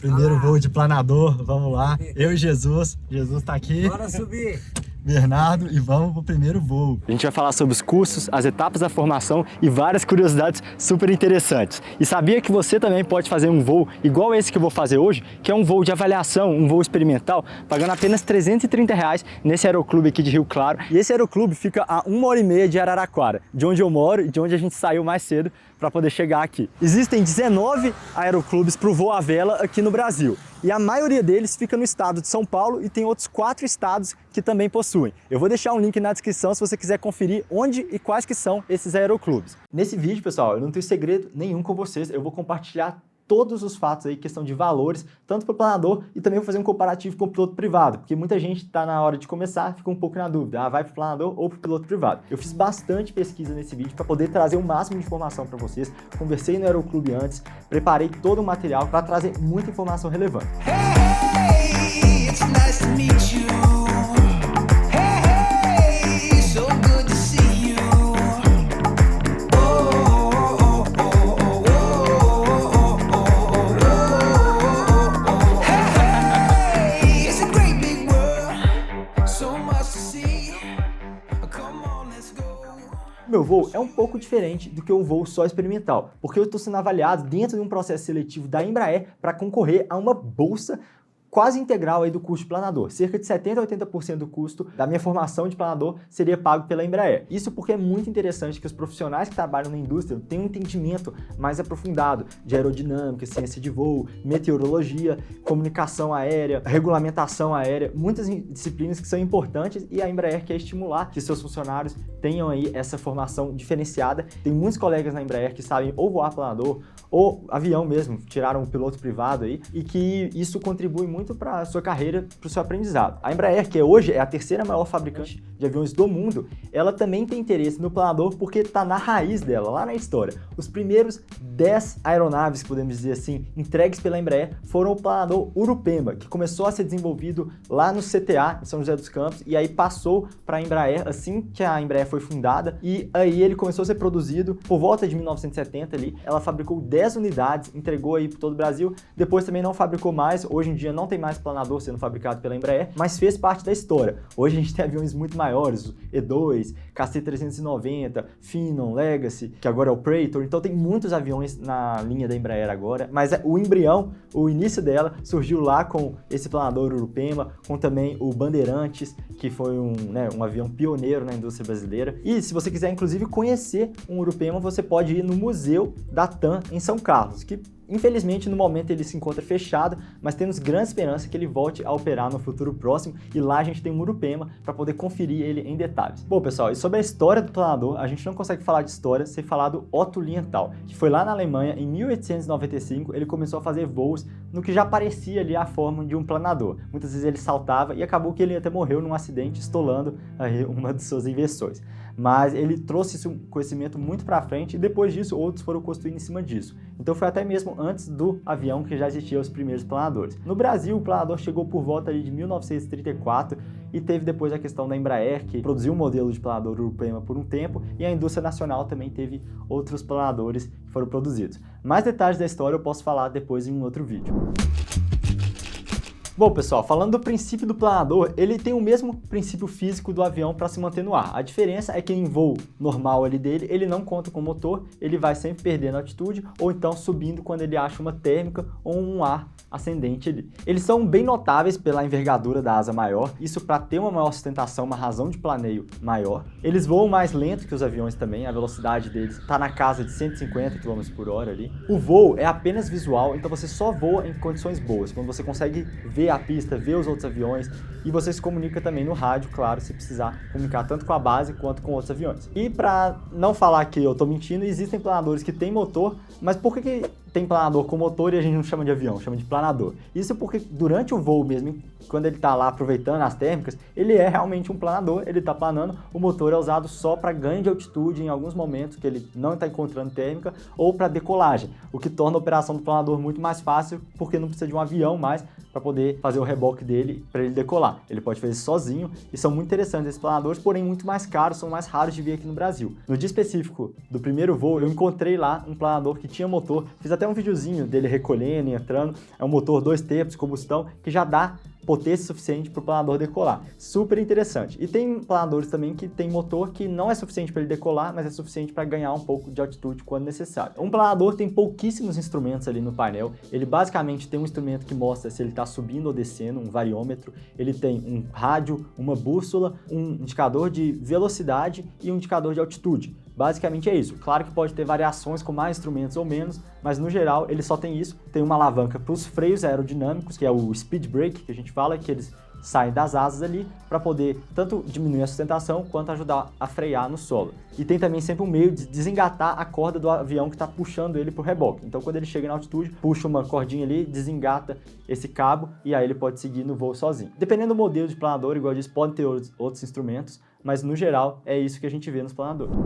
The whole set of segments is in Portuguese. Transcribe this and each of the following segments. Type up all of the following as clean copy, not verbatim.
Primeiro voo de planador, vamos lá. Eu e Jesus. Jesus tá aqui. Bora subir. Bernardo, e vamos pro primeiro voo. A gente vai falar sobre os cursos, as etapas da formação e várias curiosidades super interessantes. E sabia que você também pode fazer um voo igual esse que eu vou fazer hoje, que é um voo de avaliação, um voo experimental, pagando apenas R$330 nesse aeroclube aqui de Rio Claro. E esse aeroclube fica a 1h30 de Araraquara, de onde eu moro e de onde a gente saiu mais cedo para poder chegar aqui. Existem 19 aeroclubes para o voo à vela aqui no Brasil. E a maioria deles fica no estado de São Paulo e tem outros 4 estados que também possuem. Eu vou deixar um link na descrição se você quiser conferir onde e quais que são esses aeroclubes. Nesse vídeo, pessoal, eu não tenho segredo nenhum com vocês, eu vou compartilhar todos os fatos aí, questão de valores, tanto para o planador e também vou fazer um comparativo com o piloto privado, porque muita gente está na hora de começar, fica um pouco na dúvida, vai para o planador ou para o piloto privado. Eu fiz bastante pesquisa nesse vídeo para poder trazer o máximo de informação para vocês, conversei no Aeroclube antes, preparei todo o material para trazer muita informação relevante. Hey, it's nice to meet you. Hey, so good to see you. Hey, it's a great big world, so much to see. Come on, let's go. Meu voo é um pouco diferente do que um voo só experimental, porque eu estou sendo avaliado dentro de um processo seletivo da Embraer para concorrer a uma bolsa quase integral aí do custo de planador. Cerca de 70% a 80% do custo da minha formação de planador seria pago pela Embraer. Isso porque é muito interessante que os profissionais que trabalham na indústria tenham um entendimento mais aprofundado de aerodinâmica, ciência de voo, meteorologia, comunicação aérea, regulamentação aérea, muitas disciplinas que são importantes e a Embraer quer estimular que seus funcionários tenham aí essa formação diferenciada. Tem muitos colegas na Embraer que sabem ou voar planador ou avião mesmo, tiraram um piloto privado aí, e que isso contribui muito para a sua carreira, para o seu aprendizado. A Embraer, que hoje é a terceira maior fabricante de aviões do mundo, ela também tem interesse no planador porque está na raiz dela, lá na história. Os primeiros 10 aeronaves, podemos dizer assim, entregues pela Embraer foram o planador Urupema, que começou a ser desenvolvido lá no CTA, em São José dos Campos, e aí passou para a Embraer assim que a Embraer foi fundada, e aí ele começou a ser produzido por volta de 1970 ali. Ela fabricou 10 unidades, entregou aí para todo o Brasil, depois também não fabricou mais, hoje em dia não tem mais planador sendo fabricado pela Embraer, mas fez parte da história. Hoje a gente tem aviões muito maiores, o E2, KC-390, Phenom, Legacy, que agora é o Praetor, então tem muitos aviões na linha da Embraer agora, mas o embrião, o início dela, surgiu lá com esse planador Urupema, com também o Bandeirantes, que foi um avião pioneiro na indústria brasileira. E se você quiser, inclusive, conhecer um Urupema, você pode ir no Museu da TAM em São Carlos, que infelizmente no momento ele se encontra fechado, mas temos grande esperança que ele volte a operar no futuro próximo e lá a gente tem um Urupema para poder conferir ele em detalhes. Bom pessoal, e sobre a história do planador, a gente não consegue falar de história sem falar do Otto Lilienthal, que foi lá na Alemanha em 1895, ele começou a fazer voos no que já parecia ali a forma de um planador. Muitas vezes ele saltava e acabou que ele até morreu num acidente estolando aí uma de suas invenções. Mas ele trouxe esse conhecimento muito para frente e depois disso outros foram construindo em cima disso. Então foi até mesmo antes do avião que já existiam os primeiros planadores. No Brasil, o planador chegou por volta ali de 1934 e teve depois a questão da Embraer, que produziu um modelo de planador Urupema por um tempo, e a indústria nacional também teve outros planadores que foram produzidos. Mais detalhes da história eu posso falar depois em um outro vídeo. Bom, pessoal, falando do princípio do planador, ele tem o mesmo princípio físico do avião para se manter no ar. A diferença é que em voo normal ali dele, ele não conta com motor, ele vai sempre perdendo altitude ou então subindo quando ele acha uma térmica ou um ar ascendente ali. Eles são bem notáveis pela envergadura da asa maior, isso para ter uma maior sustentação, uma razão de planeio maior. Eles voam mais lento que os aviões também, a velocidade deles está na casa de 150 km por hora ali. O voo é apenas visual, então você só voa em condições boas, quando você consegue ver a pista, ver os outros aviões, e você se comunica também no rádio, claro, se precisar comunicar tanto com a base quanto com outros aviões. E para não falar que eu tô mentindo, existem planadores que têm motor, mas por que tem planador com motor e a gente não chama de avião, chama de planador? Isso porque durante o voo mesmo, quando ele está lá aproveitando as térmicas, ele é realmente um planador, ele está planando, o motor é usado só para ganho de altitude em alguns momentos que ele não está encontrando térmica ou para decolagem, o que torna a operação do planador muito mais fácil porque não precisa de um avião mais para poder fazer o reboque dele para ele decolar. Ele pode fazer sozinho e são muito interessantes esses planadores, porém muito mais caros, são mais raros de ver aqui no Brasil. No dia específico do primeiro voo, eu encontrei lá um planador que tinha motor, fiz até até um videozinho dele recolhendo e entrando. É um motor 2 tempos, combustão, que já dá potência suficiente para o planador decolar. Super interessante. E tem planadores também que tem motor que não é suficiente para ele decolar, mas é suficiente para ganhar um pouco de altitude quando necessário. Um planador tem pouquíssimos instrumentos ali no painel. Ele basicamente tem um instrumento que mostra se ele está subindo ou descendo, um variômetro. Ele tem um rádio, uma bússola, um indicador de velocidade e um indicador de altitude. Basicamente é isso. Claro que pode ter variações com mais instrumentos ou menos, mas no geral ele só tem isso. Tem uma alavanca para os freios aerodinâmicos, que é o speed brake, que a gente fala, que eles saem das asas ali para poder tanto diminuir a sustentação quanto ajudar a frear no solo. E tem também sempre um meio de desengatar a corda do avião que está puxando ele para o reboque. Então quando ele chega na altitude, puxa uma cordinha ali, desengata esse cabo e aí ele pode seguir no voo sozinho. Dependendo do modelo de planador, igual eu disse, pode ter outros instrumentos, mas no geral é isso que a gente vê nos planadores.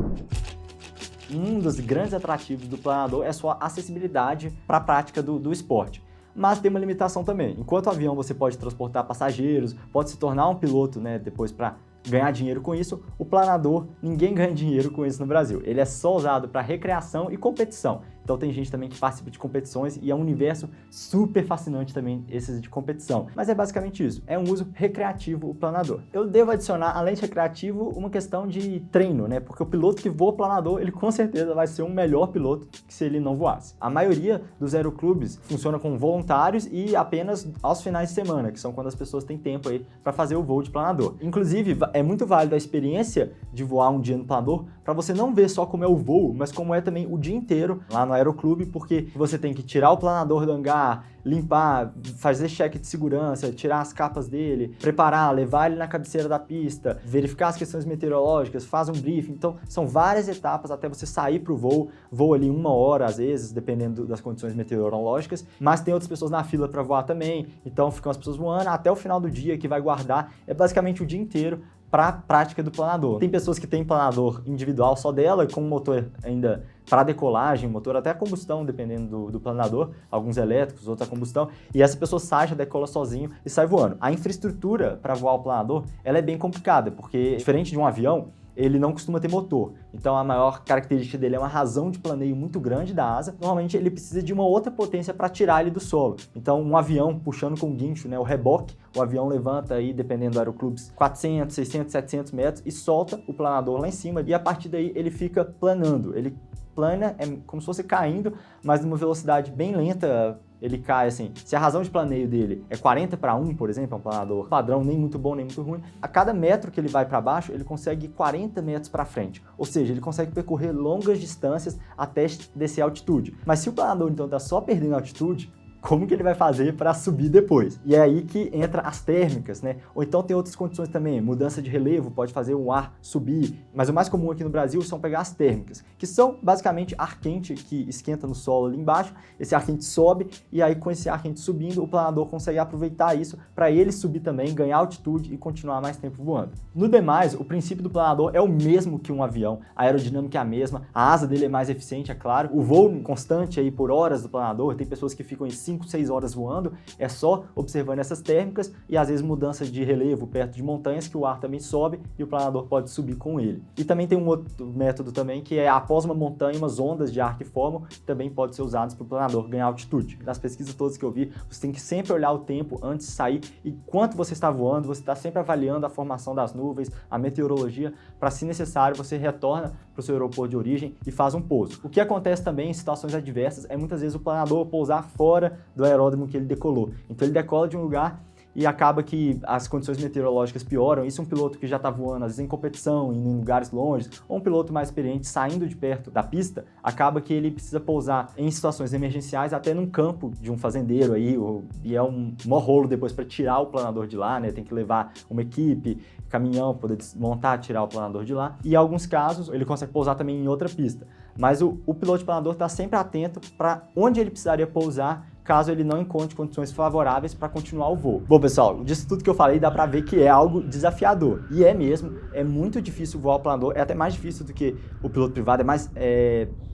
Um dos grandes atrativos do planador é a sua acessibilidade para a prática do esporte. Mas tem uma limitação também. Enquanto o avião você pode transportar passageiros, pode se tornar um piloto, né, depois para ganhar dinheiro com isso, o planador, ninguém ganha dinheiro com isso no Brasil. Ele é só usado para recreação e competição. Então tem gente também que participa de competições e é um universo super fascinante também esses de competição. Mas é basicamente isso, é um uso recreativo o planador. Eu devo adicionar, além de recreativo, uma questão de treino, né? Porque o piloto que voa planador, ele com certeza vai ser um melhor piloto que se ele não voasse. A maioria dos aeroclubes funciona com voluntários e apenas aos finais de semana, que são quando as pessoas têm tempo aí para fazer o voo de planador. Inclusive, é muito válido a experiência de voar um dia no planador para você não ver só como é o voo, mas como é também o dia inteiro lá no aeroclube, porque você tem que tirar o planador do hangar, limpar, fazer check de segurança, tirar as capas dele, preparar, levar ele na cabeceira da pista, verificar as questões meteorológicas, faz um briefing. Então, são várias etapas até você sair para o voo ali 1 hora, às vezes, dependendo das condições meteorológicas, mas tem outras pessoas na fila para voar também, então ficam as pessoas voando até o final do dia, que vai guardar, é basicamente o dia inteiro para a prática do planador. Tem pessoas que têm planador individual só dela, com motor ainda para decolagem, motor até a combustão, dependendo do planador, alguns elétricos, outros a combustão, e essa pessoa sai, já decola sozinho e sai voando. A infraestrutura para voar o planador, ela é bem complicada, porque diferente de um avião, ele não costuma ter motor. Então a maior característica dele é uma razão de planeio muito grande da asa. Normalmente ele precisa de uma outra potência para tirar ele do solo. Então um avião puxando com guincho, né, o reboque, o avião levanta aí, dependendo do aeroclubes, 400, 600, 700 metros e solta o planador lá em cima e a partir daí ele fica planando. Ele plana, é como se fosse caindo, mas numa velocidade bem lenta. Ele cai assim, se a razão de planeio dele é 40/1, por exemplo, é um planador padrão, nem muito bom, nem muito ruim, a cada metro que ele vai para baixo, ele consegue ir 40 metros para frente. Ou seja, ele consegue percorrer longas distâncias até descer a altitude. Mas se o planador, então, está só perdendo altitude, como que ele vai fazer para subir depois? E é aí que entra as térmicas, né? Ou então tem outras condições também, mudança de relevo, pode fazer o ar subir, mas o mais comum aqui no Brasil são pegar as térmicas, que são basicamente ar quente que esquenta no solo ali embaixo, esse ar quente sobe e aí com esse ar quente subindo, o planador consegue aproveitar isso para ele subir também, ganhar altitude e continuar mais tempo voando. No demais, o princípio do planador é o mesmo que um avião, a aerodinâmica é a mesma, a asa dele é mais eficiente, é claro, o voo constante aí por horas do planador, tem pessoas que ficam em 5, 6 horas voando, é só observando essas térmicas e às vezes mudança de relevo perto de montanhas que o ar também sobe e o planador pode subir com ele. E também tem um outro método também que é após uma montanha, umas ondas de ar que formam, também pode ser usados para o planador ganhar altitude. Nas pesquisas todas que eu vi, você tem que sempre olhar o tempo antes de sair e quanto você está voando, você está sempre avaliando a formação das nuvens, a meteorologia, para se necessário você retorna para o seu aeroporto de origem e faz um pouso. O que acontece também em situações adversas é muitas vezes o planador pousar fora do aeródromo que ele decolou. Então ele decola de um lugar e acaba que as condições meteorológicas pioram. Isso é um piloto que já está voando, às vezes em competição, em lugares longe, ou um piloto mais experiente saindo de perto da pista, acaba que ele precisa pousar em situações emergenciais até num campo de um fazendeiro aí, e é um maior rolo depois para tirar o planador de lá, né? Tem que levar uma equipe, caminhão, poder desmontar, tirar o planador de lá. E em alguns casos, ele consegue pousar também em outra pista. Mas o piloto de planador está sempre atento para onde ele precisaria pousar caso ele não encontre condições favoráveis para continuar o voo. Bom, pessoal, disso tudo que eu falei, dá para ver que é algo desafiador. E é mesmo, é muito difícil voar o planador, é até mais difícil do que o piloto privado, é mais,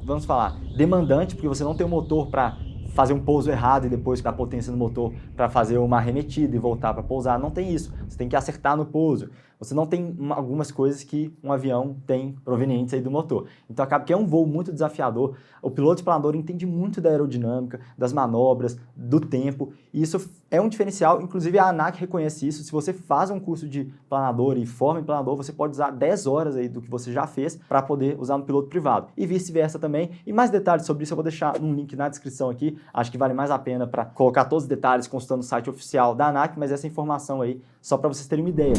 vamos falar, demandante, porque você não tem um motor para fazer um pouso errado e depois dar potência no motor para fazer uma arremetida e voltar para pousar. Não tem isso. Você tem que acertar no pouso. você não tem algumas coisas que um avião tem provenientes aí do motor. Então acaba que é um voo muito desafiador. O piloto de planador entende muito da aerodinâmica, das manobras, do tempo, e isso é um diferencial. Inclusive a ANAC reconhece isso. Se você faz um curso de planador e forma em planador, você pode usar 10 horas aí do que você já fez para poder usar no piloto privado. E vice-versa também. E mais detalhes sobre isso eu vou deixar um link na descrição aqui. Acho que vale mais a pena para colocar todos os detalhes consultando o site oficial da ANAC, mas essa informação aí só para vocês terem uma ideia.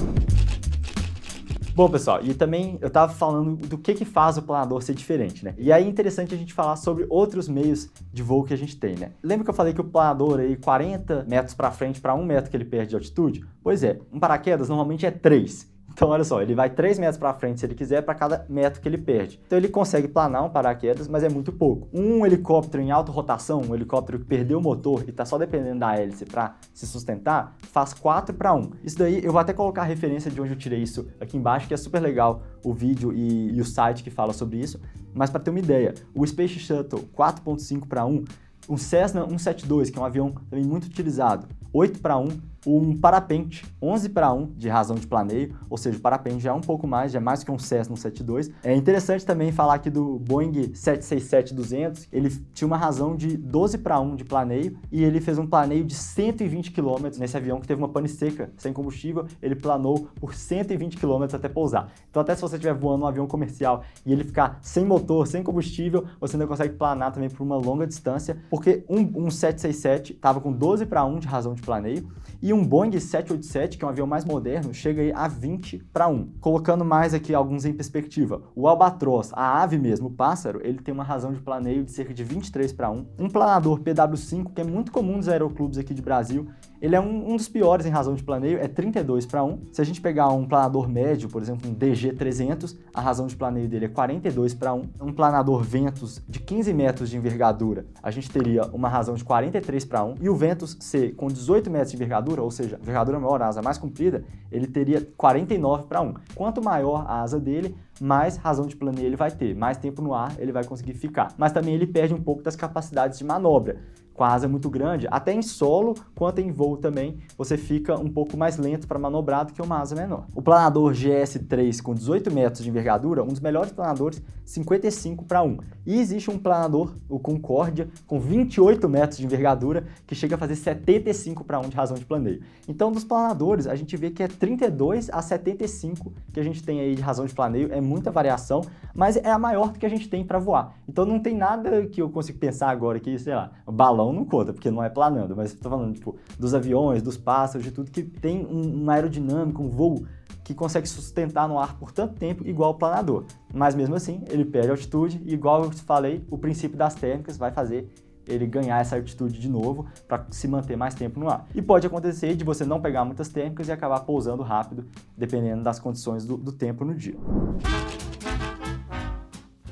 Bom, pessoal, e também eu estava falando do que faz o planador ser diferente, né? E aí é interessante a gente falar sobre outros meios de voo que a gente tem, né? Lembra que eu falei que o planador aí 40 metros para frente para 1 metro que ele perde de altitude? Pois é, um paraquedas normalmente é 3. Então, olha só, ele vai 3 metros para frente se ele quiser para cada metro que ele perde. Então, ele consegue planar um paraquedas, mas é muito pouco. Um helicóptero em alta rotação, um helicóptero que perdeu o motor e está só dependendo da hélice para se sustentar, faz 4 para 1. Isso daí, eu vou até colocar a referência de onde eu tirei isso aqui embaixo, que é super legal o vídeo e o site que fala sobre isso. Mas para ter uma ideia, o Space Shuttle 4.5 para 1, um Cessna 172, que é um avião também muito utilizado, 8 para 1, um parapente 11 para 1 de razão de planeio, ou seja, o parapente já é um pouco mais, já é mais que um Cessna 172. É interessante também falar aqui do Boeing 767-200, ele tinha uma razão de 12 para 1 de planeio e ele fez um planeio de 120 km nesse avião que teve uma pane seca, sem combustível, ele planou por 120 km até pousar. Então até se você estiver voando um avião comercial e ele ficar sem motor, sem combustível, você ainda consegue planar também por uma longa distância, porque um 767 estava com 12 para 1 de razão de planeio, e um Boeing 787, que é um avião mais moderno, chega aí a 20 para 1. Colocando mais aqui alguns em perspectiva, o Albatros, a ave mesmo, o pássaro, ele tem uma razão de planeio de cerca de 23 para 1. Um planador PW5, que é muito comum nos aeroclubes aqui de Brasil, ele é um dos piores em razão de planeio, é 32 para 1. Se a gente pegar um planador médio, por exemplo, um DG300, a razão de planeio dele é 42 para 1. Um planador Ventus de 15 metros de envergadura, a gente teria uma razão de 43 para 1. E o Ventus C, com 18 metros de envergadura, ou seja, envergadura maior, a asa mais comprida, ele teria 49 para 1. Quanto maior a asa dele, mais razão de planeio ele vai ter, mais tempo no ar ele vai conseguir ficar. Mas também ele perde um pouco das capacidades de manobra. Com a asa muito grande, até em solo quanto em voo também, você fica um pouco mais lento para manobrar do que uma asa menor. O planador GS3 com 18 metros de envergadura, um dos melhores planadores, 55 para 1. E existe um planador, o Concórdia, com 28 metros de envergadura, que chega a fazer 75 para 1 de razão de planeio. Então, dos planadores, a gente vê que é 32 a 75 que a gente tem aí de razão de planeio, é muita variação, mas é a maior que a gente tem para voar. Então, não tem nada que eu consiga pensar agora que, sei lá, o balão não conta, porque não é planando, mas estou falando, tipo, dos aviões, dos pássaros, de tudo que tem uma aerodinâmica, um voo que consegue sustentar no ar por tanto tempo igual o planador. Mas mesmo assim, ele perde altitude e, igual eu falei, o princípio das térmicas vai fazer ele ganhar essa altitude de novo para se manter mais tempo no ar. E pode acontecer de você não pegar muitas térmicas e acabar pousando rápido, dependendo das condições do tempo no dia.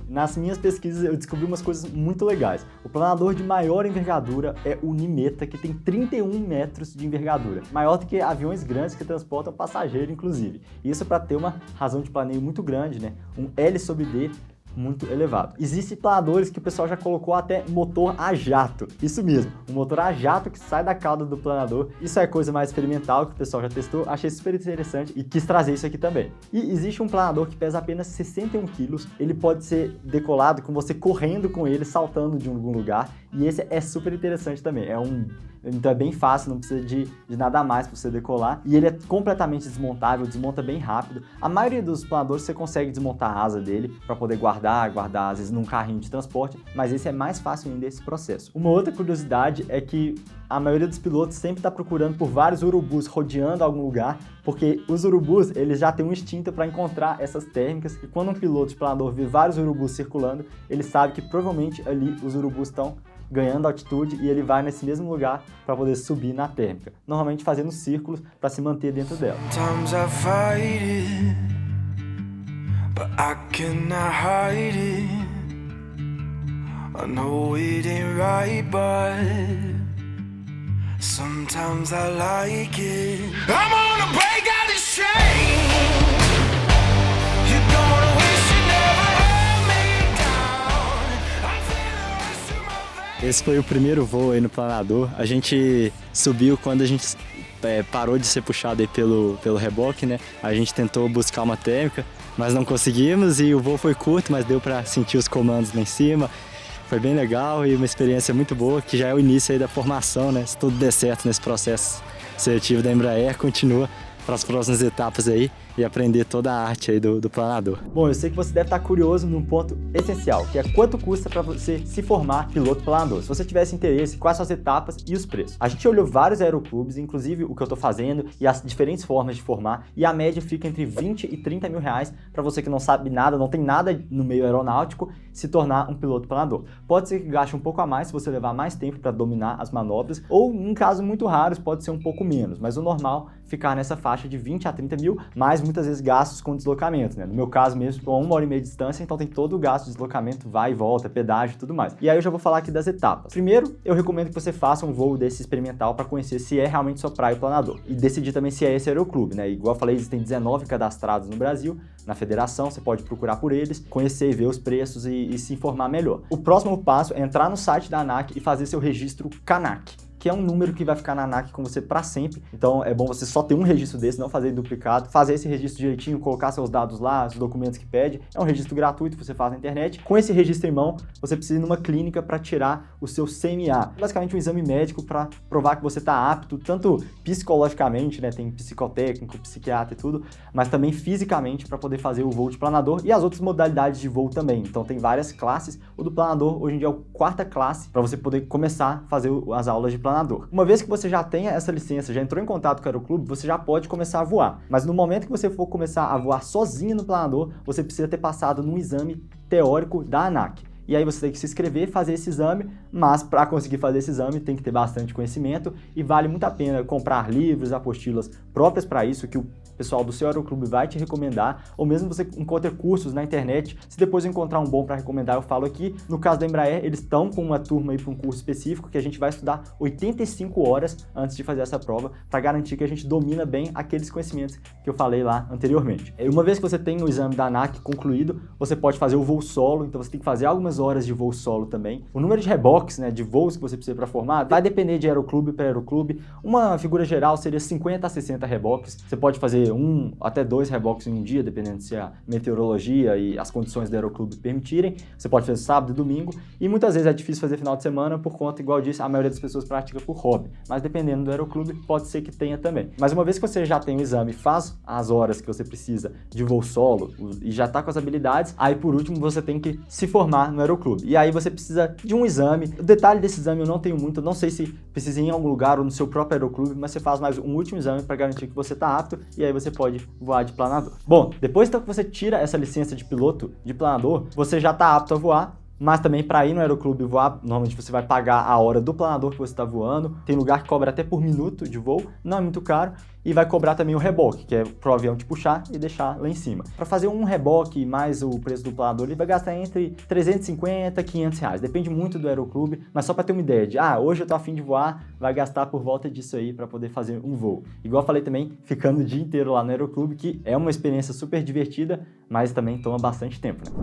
Nas minhas pesquisas eu descobri umas coisas muito legais. O planador de maior envergadura é o Nimeta, que tem 31 metros de envergadura. Maior do que aviões grandes que transportam passageiro, inclusive. Isso para ter uma razão de planeio muito grande, né? Um L/D muito elevado. Existem planadores que o pessoal já colocou até motor a jato. Isso mesmo, um motor a jato que sai da cauda do planador. Isso é coisa mais experimental que o pessoal já testou. Achei super interessante e quis trazer isso aqui também. E existe um planador que pesa apenas 61 quilos. Ele pode ser decolado com você correndo com ele, saltando de algum lugar. E esse é super interessante também. Então é bem fácil, não precisa de nada mais para você decolar. E ele é completamente desmontável, desmonta bem rápido. A maioria dos planadores você consegue desmontar a asa dele para poder guardar às vezes num carrinho de transporte, mas esse é mais fácil ainda esse processo. Uma outra curiosidade é que a maioria dos pilotos sempre está procurando por vários urubus rodeando algum lugar, porque os urubus eles já têm um instinto para encontrar essas térmicas, e quando um piloto de planador vê vários urubus circulando, ele sabe que provavelmente ali os urubus estão ganhando altitude e ele vai nesse mesmo lugar para poder subir na térmica, normalmente fazendo círculos para se manter dentro dela. Sometimes I fight it, but I cannot hide it. I know it ain't right, but sometimes I like it. I'm gonna break out this chain. You're gonna wish you never held me down. I'm feeling the rest of my veins. Esse foi o primeiro voo aí no planador. A gente subiu quando a gente parou de ser puxado aí pelo reboque, né? A gente tentou buscar uma térmica, mas não conseguimos e o voo foi curto, mas deu para sentir os comandos lá em cima. Foi bem legal e uma experiência muito boa, que já é o início aí da formação, né? Se tudo der certo nesse processo seletivo da Embraer, continua para as próximas etapas aí e aprender toda a arte aí do planador. Bom, eu sei que você deve estar curioso num ponto essencial, que é quanto custa para você se formar piloto planador. Se você tivesse interesse, quais são as etapas e os preços. A gente olhou vários aeroclubes, inclusive o que eu estou fazendo e as diferentes formas de formar, e a média fica entre 20 e 30 mil reais para você que não sabe nada, não tem nada no meio aeronáutico, se tornar um piloto planador. Pode ser que gaste um pouco a mais se você levar mais tempo para dominar as manobras, ou em casos muito raros pode ser um pouco menos, mas o normal é ficar nessa faixa de 20 a 30 mil, mais muitas vezes gastos com deslocamento, né? No meu caso mesmo, estou a 1 hora e meia de distância, então tem todo o gasto de deslocamento, vai e volta, pedágio e tudo mais. E aí eu já vou falar aqui das etapas. Primeiro, eu recomendo que você faça um voo desse experimental para conhecer se é realmente sua praia o planador. E decidir também se é esse aeroclube, né? Igual eu falei, existem 19 cadastrados no Brasil, na federação, você pode procurar por eles, conhecer e ver os preços e se informar melhor. O próximo passo é entrar no site da ANAC e fazer seu registro CANAC, que é um número que vai ficar na ANAC com você para sempre. Então é bom você só ter um registro desse, não fazer duplicado, fazer esse registro direitinho, colocar seus dados lá, os documentos que pede. É um registro gratuito que você faz na internet. Com esse registro em mão, você precisa ir numa clínica para tirar o seu CMA. Basicamente um exame médico para provar que você está apto, tanto psicologicamente, né, tem psicotécnico, psiquiatra e tudo, mas também fisicamente para poder fazer o voo de planador e as outras modalidades de voo também. Então tem várias classes. O do planador hoje em dia é a 4ª classe para você poder começar a fazer as aulas de planador. Uma vez que você já tenha essa licença, já entrou em contato com o aeroclube, você já pode começar a voar. Mas no momento que você for começar a voar sozinho no planador, você precisa ter passado num exame teórico da ANAC. E aí você tem que se inscrever, fazer esse exame, mas para conseguir fazer esse exame tem que ter bastante conhecimento e vale muito a pena comprar livros, apostilas próprias para isso, que o pessoal do seu aeroclube vai te recomendar, ou mesmo você encontra cursos na internet. Se depois eu encontrar um bom para recomendar, eu falo aqui. No caso da Embraer, eles estão com uma turma aí para um curso específico que a gente vai estudar 85 horas antes de fazer essa prova, para garantir que a gente domina bem aqueles conhecimentos que eu falei lá anteriormente. E uma vez que você tem o exame da ANAC concluído, você pode fazer o voo solo, então você tem que fazer algumas horas de voo solo também. O número de reboques, né, de voos que você precisa para formar, vai depender de aeroclube para aeroclube. Uma figura geral seria 50 a 60 reboques. Você pode fazer 1 até 2 reboques em um dia, dependendo se a meteorologia e as condições do aeroclube permitirem. Você pode fazer sábado e domingo, e muitas vezes é difícil fazer final de semana por conta, igual eu disse, a maioria das pessoas pratica por hobby, mas dependendo do aeroclube, pode ser que tenha também. Mas uma vez que você já tem o exame, faz as horas que você precisa de voo solo e já está com as habilidades, aí por último você tem que se formar no aeroclube. E aí você precisa de um exame. O detalhe desse exame eu não tenho muito, eu não sei se precisa ir em algum lugar ou no seu próprio aeroclube, mas você faz mais um último exame para garantir que você está apto, e aí você pode voar de planador. Bom, depois então que você tira essa licença de piloto de planador, você já está apto a voar. Mas também para ir no aeroclube voar, normalmente você vai pagar a hora do planador que você está voando. Tem lugar que cobra até por minuto de voo, não é muito caro. E vai cobrar também o reboque, que é pro avião te puxar e deixar lá em cima. Para fazer um reboque mais o preço do planador, ele vai gastar entre 350 e 500 reais. Depende muito do aeroclube, mas só para ter uma ideia de, hoje eu tô a fim de voar, vai gastar por volta disso aí para poder fazer um voo. Igual eu falei também, ficando o dia inteiro lá no aeroclube, que é uma experiência super divertida, mas também toma bastante tempo, né?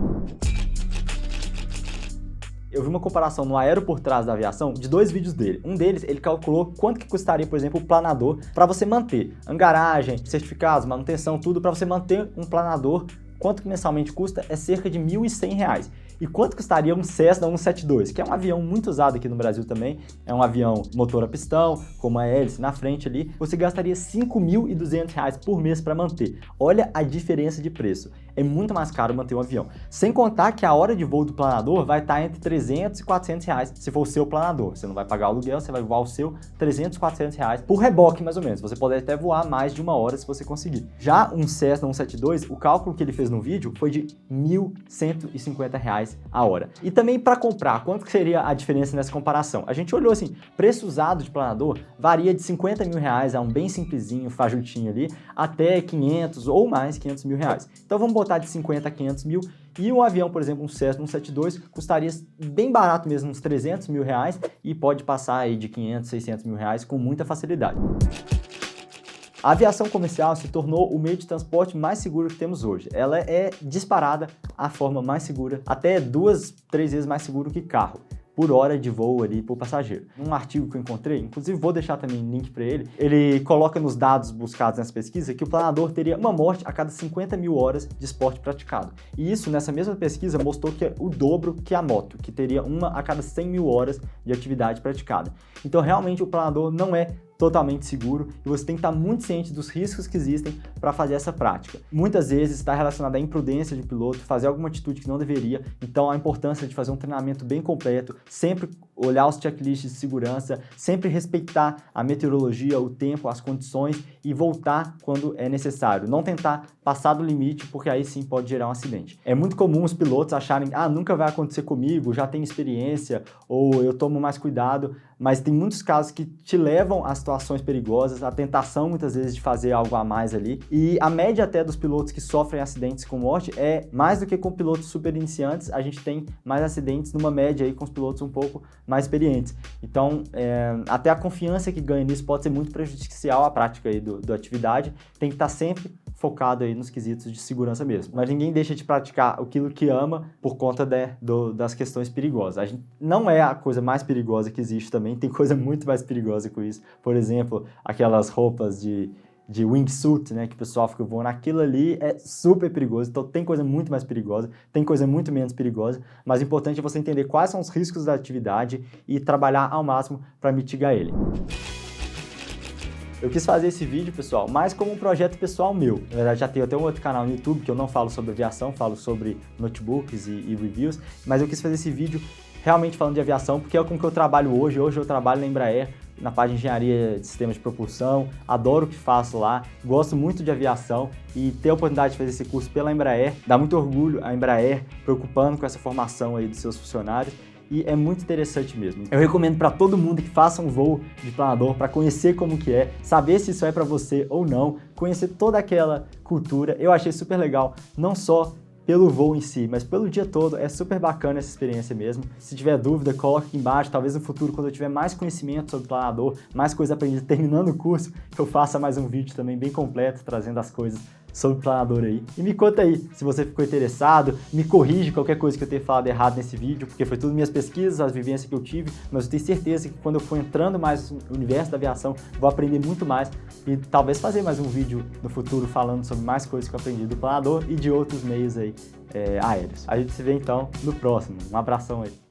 Eu vi uma comparação no Aero por Trás da Aviação de 2 vídeos dele. Um deles, ele calculou quanto que custaria, por exemplo, o planador para você manter angaragem, certificados, manutenção, tudo para você manter um planador. Quanto que mensalmente custa? É cerca de R$ 1.100. E quanto custaria um Cessna 172, que é um avião muito usado aqui no Brasil também, é um avião motor a pistão, com uma hélice na frente ali, você gastaria R$ 5.200 por mês para manter. Olha a diferença de preço, é muito mais caro manter um avião. Sem contar que a hora de voo do planador vai estar entre 300 e 400 reais, se for o seu planador. Você não vai pagar o aluguel, você vai voar o seu 300, 400 reais por reboque mais ou menos. Você pode até voar mais de 1 hora se você conseguir. Já um Cessna 172, o cálculo que ele fez no vídeo foi de R$ 1.150 a hora. E também para comprar, quanto que seria a diferença nessa comparação? A gente olhou assim, preço usado de planador varia de 50 mil reais a um bem simplesinho, fajutinho ali, até 500 ou mais 500 mil reais. Então vamos botar de 50 a 500 mil. E um avião, por exemplo, um Cessna 172, custaria bem barato mesmo, uns 300 mil reais, e pode passar aí de 500, 600 mil reais com muita facilidade. A aviação comercial se tornou o meio de transporte mais seguro que temos hoje. Ela é disparada a forma mais segura, até 2, 3 vezes mais seguro que carro. por hora de voo ali por passageiro. Num artigo que eu encontrei, inclusive vou deixar também link para ele coloca nos dados buscados nessa pesquisa que o planador teria uma morte a cada 50 mil horas de esporte praticado. E isso, nessa mesma pesquisa, mostrou que é o dobro que a moto, que teria uma a cada 100 mil horas de atividade praticada. Então, realmente, o planador não é totalmente seguro e você tem que estar muito ciente dos riscos que existem para fazer essa prática. Muitas vezes está relacionado à imprudência de piloto, fazer alguma atitude que não deveria, então a importância de fazer um treinamento bem completo, sempre olhar os checklists de segurança, sempre respeitar a meteorologia, o tempo, as condições e voltar quando é necessário. Não tentar passar do limite, porque aí sim pode gerar um acidente. É muito comum os pilotos acharem, nunca vai acontecer comigo, já tenho experiência, ou eu tomo mais cuidado, mas tem muitos casos que te levam a situações perigosas, a tentação muitas vezes de fazer algo a mais ali, e a média até dos pilotos que sofrem acidentes com morte é mais do que com pilotos super iniciantes, a gente tem mais acidentes numa média aí com os pilotos um pouco mais experientes. Então, até a confiança que ganha nisso pode ser muito prejudicial à prática aí da atividade, tem que estar sempre focado aí nos quesitos de segurança mesmo. Mas ninguém deixa de praticar aquilo que ama por conta das questões perigosas. A gente não é a coisa mais perigosa que existe também, tem coisa muito mais perigosa com isso. Por exemplo, aquelas roupas de wingsuit, né, que o pessoal fica voando, aquilo ali é super perigoso, então tem coisa muito mais perigosa, tem coisa muito menos perigosa, mas o importante é você entender quais são os riscos da atividade e trabalhar ao máximo para mitigar ele. Eu quis fazer esse vídeo, pessoal, mais como um projeto pessoal meu. Na verdade, já tenho até um outro canal no YouTube que eu não falo sobre aviação, falo sobre notebooks e reviews, mas eu quis fazer esse vídeo realmente falando de aviação, porque é com que eu trabalho hoje. Hoje eu trabalho na Embraer, na parte de engenharia de sistemas de propulsão, adoro o que faço lá, gosto muito de aviação e ter a oportunidade de fazer esse curso pela Embraer, dá muito orgulho a Embraer preocupando com essa formação aí dos seus funcionários. E é muito interessante mesmo. Eu recomendo para todo mundo que faça um voo de planador para conhecer como que é, saber se isso é para você ou não, conhecer toda aquela cultura. Eu achei super legal, não só pelo voo em si, mas pelo dia todo, é super bacana essa experiência mesmo. Se tiver dúvida, coloque aqui embaixo, talvez no futuro, quando eu tiver mais conhecimento sobre planador, mais coisa aprendida terminando o curso, eu faça mais um vídeo também bem completo, trazendo as coisas sobre planador aí. E me conta aí se você ficou interessado, me corrige qualquer coisa que eu tenha falado errado nesse vídeo, porque foi tudo minhas pesquisas, as vivências que eu tive, mas eu tenho certeza que quando eu for entrando mais no universo da aviação, vou aprender muito mais e talvez fazer mais um vídeo no futuro falando sobre mais coisas que eu aprendi do planador e de outros meios aí aéreos. A gente se vê então no próximo. Um abração aí.